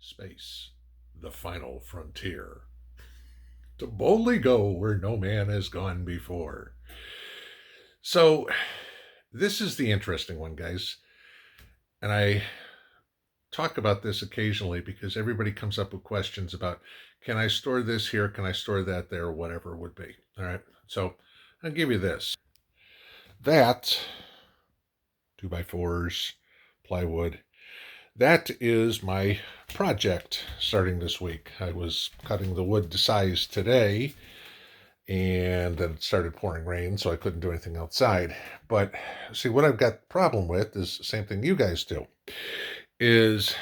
Space, the final frontier. To boldly go where no man has gone before. So, this is the interesting one, guys. And I talk about this occasionally because everybody comes up with questions about, can I store this here? Can I store that there? Whatever it would be. All right. So, I'll give you this. That, 2x4s, plywood, that is my project starting this week. I was cutting the wood to size today, and then it started pouring rain, so I couldn't do anything outside. But see, what I've got a problem with is the same thing you guys do, is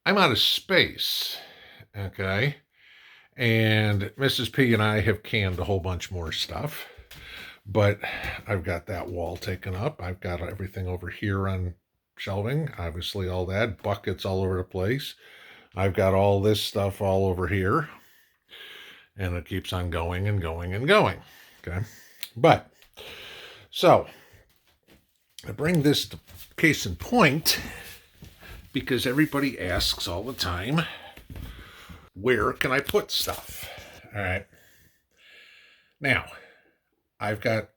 I'm out of space, okay? And Mrs. P and I have canned a whole bunch more stuff, but I've got that wall taken up. I've got everything over here on shelving, obviously all that, buckets all over the place. I've got all this stuff all over here, and it keeps on going and going and going, okay? But, so, I bring this to case in point because everybody asks all the time, where can I put stuff? All right. Now, I've got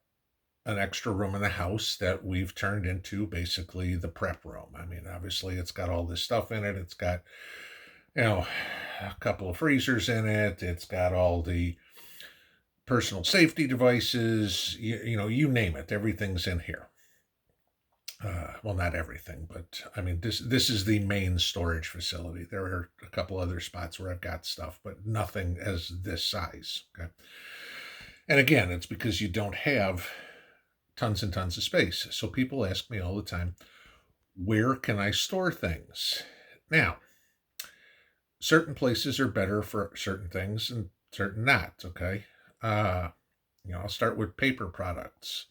an extra room in the house that we've turned into basically the prep room. I mean, obviously it's got all this stuff in it. It's got, a couple of freezers in it. It's got all the personal safety devices, you name it. Everything's in here. Well, not everything, but I mean, this is the main storage facility. There are a couple other spots where I've got stuff, but nothing as this size. Okay. And again, it's because you don't have tons and tons of space. So people ask me all the time, where can I store things? Now, certain places are better for certain things and certain not, okay? I'll start with paper products.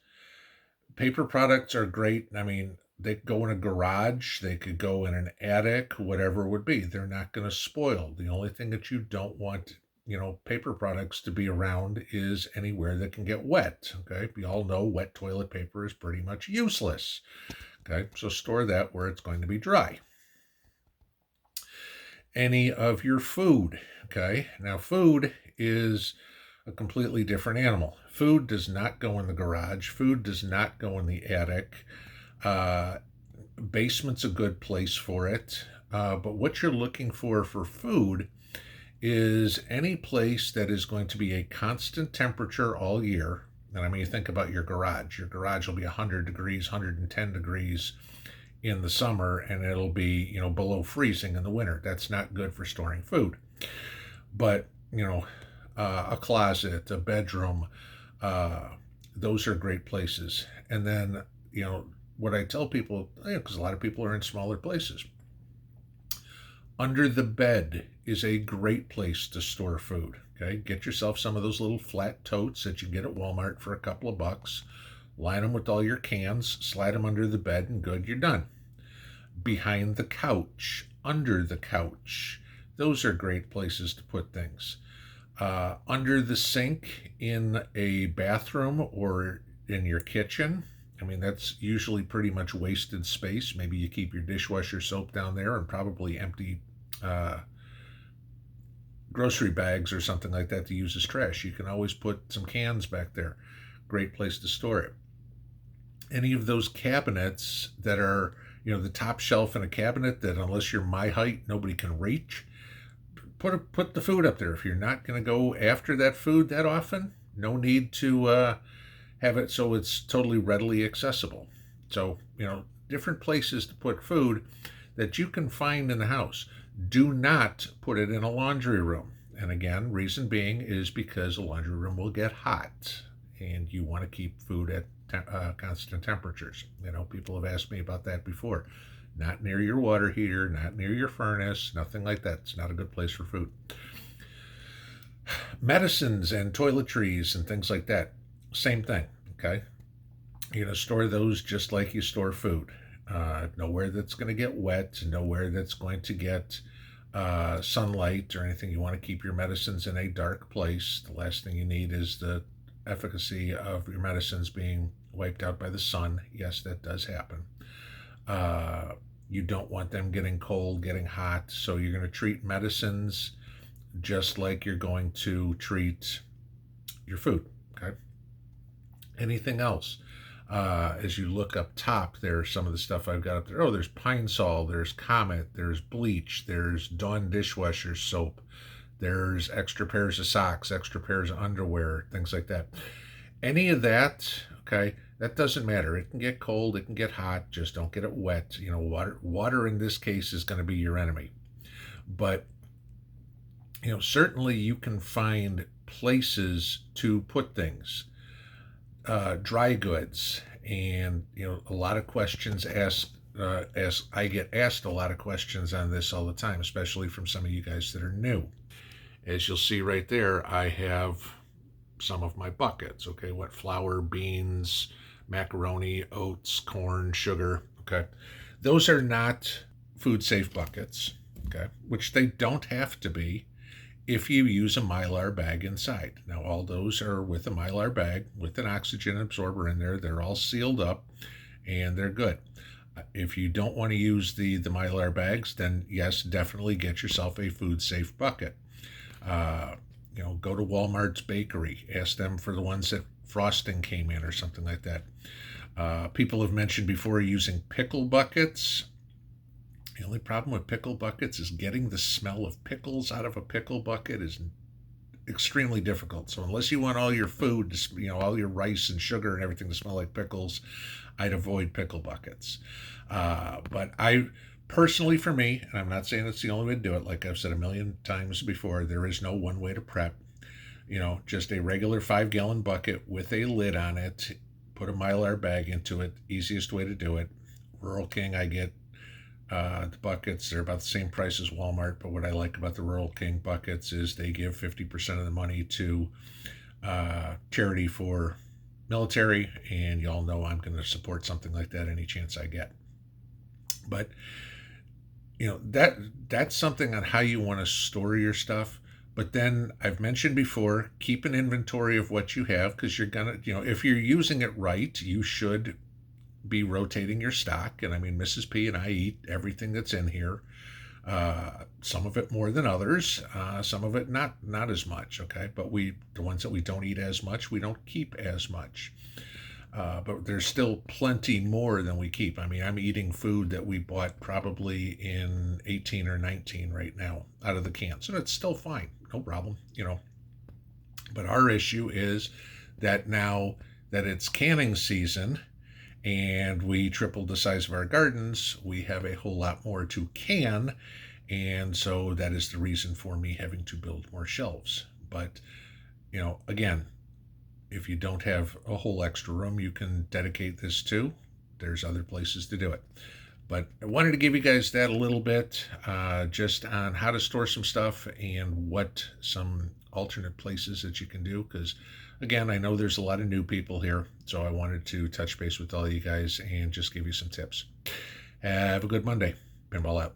Paper products are great. I mean, they could go in a garage, they could go in an attic, whatever it would be. They're not going to spoil. The only thing that you don't want, paper products to be around is anywhere that can get wet. Okay. We all know wet toilet paper is pretty much useless. Okay. So store that where it's going to be dry. Any of your food. Okay. Now, food is a completely different animal. Food does not go in the garage. Food does not go in the attic. Basement's a good place for it. But what you're looking for food is any place that is going to be a constant temperature all year. And I mean, you think about your garage. Your garage will be 100 degrees, 110 degrees in the summer, and it'll be, below freezing in the winter. That's not good for storing food. But, a closet, a bedroom, those are great places. And then, what I tell people, because a lot of people are in smaller places, under the bed is a great place to store food. Okay, get yourself some of those little flat totes that you get at Walmart for a couple of bucks. Line them with all your cans, slide them under the bed, and good, you're done. Behind the couch, under the couch, those are great places to put things. Under the sink in a bathroom or in your kitchen. I mean, that's usually pretty much wasted space. Maybe you keep your dishwasher soap down there and probably empty grocery bags or something like that to use as trash. You can always put some cans back there. Great place to store it. Any of those cabinets that are, the top shelf in a cabinet that unless you're my height, nobody can reach, put the food up there. If you're not going to go after that food that often, no need to have it so it's totally readily accessible. So, different places to put food that you can find in the house. Do not put it in a laundry room. And again, reason being is because a laundry room will get hot and you want to keep food at constant temperatures. People have asked me about that before. Not near your water heater, not near your furnace, nothing like that. It's not a good place for food. Medicines and toiletries and things like that, same thing, okay? Store those just like you store food. Nowhere that's going to get wet, nowhere that's going to get sunlight or anything. You want to keep your medicines in a dark place. The last thing you need is the efficacy of your medicines being wiped out by the sun. Yes, that does happen. You don't want them getting cold, getting hot. So you're going to treat medicines just like you're going to treat your food. Okay. Anything else? As you look up top, there's some of the stuff I've got up there. Oh, there's Pine Sol, there's Comet, there's bleach, there's Dawn dishwasher soap, there's extra pairs of socks, extra pairs of underwear, things like that. Any of that, okay, that doesn't matter. It can get cold, it can get hot, just don't get it wet. You know, water in this case is going to be your enemy. But, you know, certainly you can find places to put things. Dry goods, and you know, a lot of questions asked. As I get asked a lot of questions on this all the time, especially from some of you guys that are new. As you'll see right there, I have some of my buckets. Okay, what flour, beans, macaroni, oats, corn, sugar. Okay, those are not food safe buckets. Okay, which they don't have to be if you use a Mylar bag inside. Now, all those are with a Mylar bag with an oxygen absorber in there. They're all sealed up and they're good. If you don't want to use the Mylar bags, then yes, definitely get yourself a food safe bucket. You know, go to Walmart's bakery, ask them for the ones that frosting came in or something like that. People have mentioned before using pickle buckets. The only problem with pickle buckets is getting the smell of pickles out of a pickle bucket is extremely difficult. So unless you want all your food, you know, all your rice and sugar and everything to smell like pickles, I'd avoid pickle buckets. But I personally, for me, and I'm not saying it's the only way to do it, like I've said a million times before, there is no one way to prep. You know, just a regular 5-gallon bucket with a lid on it, put a Mylar bag into it, easiest way to do it. Rural King, I get the buckets. They're about the same price as Walmart, but what I like about the Rural King buckets is they give 50% of the money to charity for military, and y'all know I'm going to support something like that any chance I get. But you know, that's something on how you want to store your stuff. But then I've mentioned before, keep an inventory of what you have, because you're gonna, you know, if you're using it right, you should be rotating your stock. And I mean, Mrs. P and I eat everything that's in here. Some of it more than others, some of it not as much. Okay, but the ones that we don't eat as much, we don't keep as much. But there's still plenty more than we keep. I mean, I'm eating food that we bought probably in 18 or 19 right now out of the cans, and it's still fine, no problem, you know. But our issue is that now that it's canning season and we tripled the size of our gardens, we have a whole lot more to can, and so that is the reason for me having to build more shelves. But, you know, again, if you don't have a whole extra room you can dedicate this to, there's other places to do it. But I wanted to give you guys that a little bit, just on how to store some stuff and what some alternate places that you can do. Because, again, I know there's a lot of new people here, so I wanted to touch base with all you guys and just give you some tips. Have a good Monday. Pinball out.